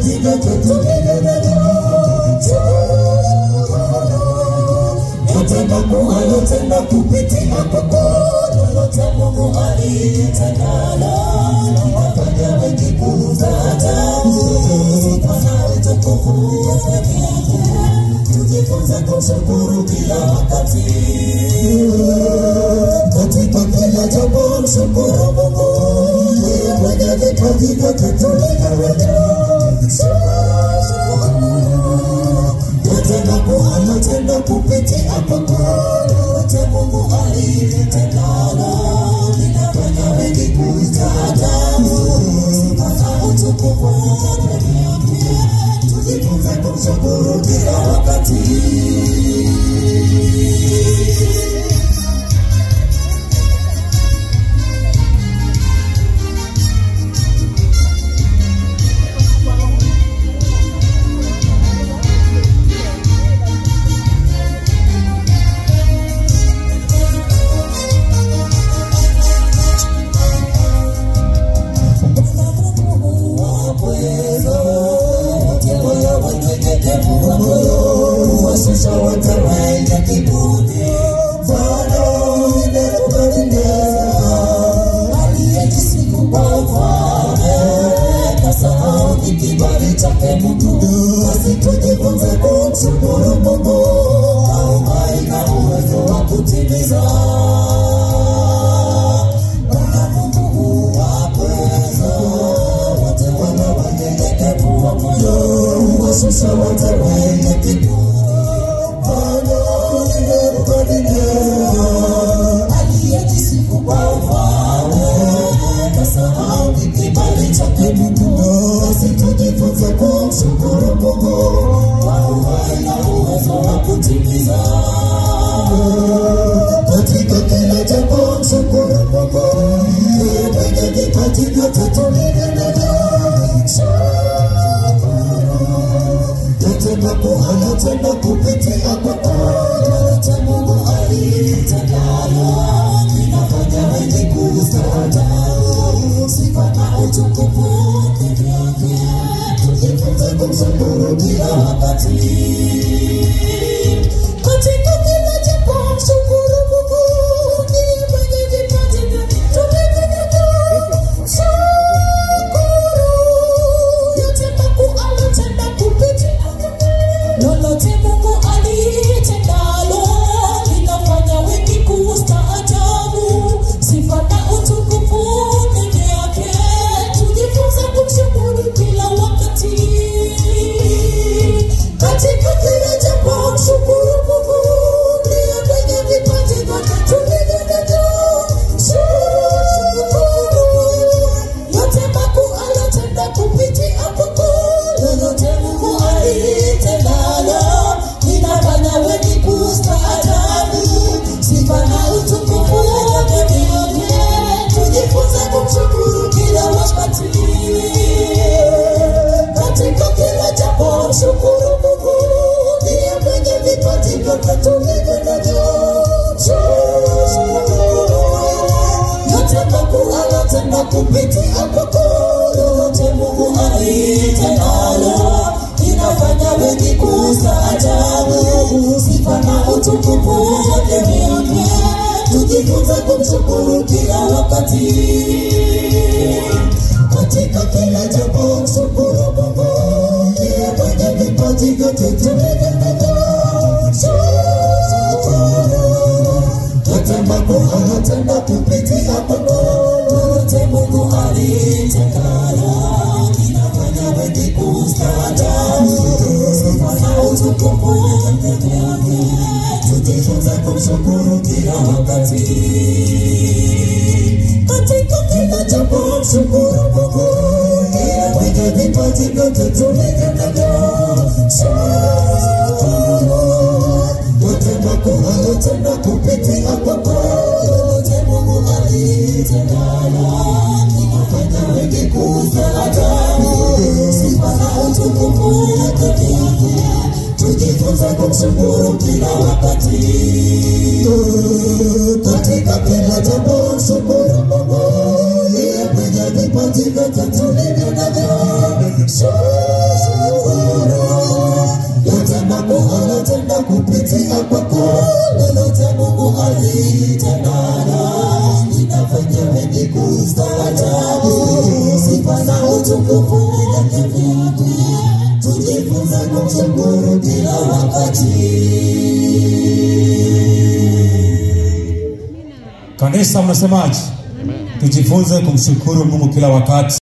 vipaji vyote tulivyo navyo. Yote Mungu alotenda kupitia kwako, lolote Mungu alitendalo linafanya wengi kutaajabu. Sifa na utukufu peke yake, tujifunze kumshukuru kila wakati. Katika kila jambo mshukuru Mungu, yeye mwenye vipaji vyote tulivyo navyo. Yote Mungu alotenda kupitia kwako, lolote Mungu alitendalo linafanya wengi kutaajabu. Sifa na utukufu peke yake, tujifunze kumshukuru kila wakati. Wasisha watawaenda kibuni, Bwana nimekubarikea. Aliyejisifu kwa ufalme, kasahau ni kibali chake Mungu. Basi tujifunze kumshukuru Mungu, aumba ina uwezo wa kutimiza. Bwana Mungu huwapweza wote wana wanyenyekevu wa moyo. Wasisha watawaenda kibuni, aliyejisifu kwa ufalme, kasahau ni kibali chake Mungu. Basi tujifunze kumshukuru Mungu, aumba ina uwezo wa kutimiza. Katika kila jambo mshukuru Mungu, yeye mwenye vipaji vyote tulivyo navyo. Yote Mungu anatenda kupitia kwako, lolote Mungu alitendalo linafanya wengi kustaajabu. Sifa na utukufu peke yake, tujifunze kumshukuru kila wakati. Katika kila jambo mshukuru Mungu, yeye mwenye vipaji vyote tulivyo navyo. Yote Mungu anatenda kupitia lolote Mungu alitendalo linafanya wengi kustaajabu. Sifa na utukufu peke yake, tujifunze kumshukuru kila wakati. Katika kila jambo mshukuru Mungu, yeye mwenye vipaji vyote tulivyo navyo. Yote Mungu anatenda kupitia kwako, lolote Mungu alitendalo linafanya wengi kustaajabu. Sifa na utukufu peke yake, tujifunze kumshukuru kila wakati. Katika kila jambo mshukuru Mungu, yeye mwenye vipaji vyote tulivyo navyo. Yote Mungu anatenda kupitia kwako, lolote Mungu alitendalo linafanya wengi kustaajabu. Sifa na utukufu peke yake, tujifunze kumshukuru kila wakati. Katika kila jambo mshukuru Mungu, yeye mwenye vipaji vyote tulivyo navyo. Yote Mungu anatenda kupitia kwako, lolote Mungu alitendalo linafanya wengi kustaajabu. Sifa na utukufu peke yake, tujifunze kumshukuru kila wakati. Katika kila jambo mshukuru Mungu, yeye mwenye vipaji vyote tulivyo navyo. Yote Mungu anatenda kupitia kwako, lolote Mungu alitendalo linafanya wengi kustaajabu. Sifa na utukufu peke yake, tujifunze kumshukuru kila wakati. Katika kila jambo mshukuru Mungu, yeye mwenye vipaji vyote tulivyo navyo. anatenda kupitia kwako. Lolote Mungu alitendalo linafanya wengi kustaajabu. Sifa na utukufu vyake vyote, tujifunze kumshukuru kila wakati. Kanisa mnasemaje? Tujifunze kumshukuru Mungu kila wakati.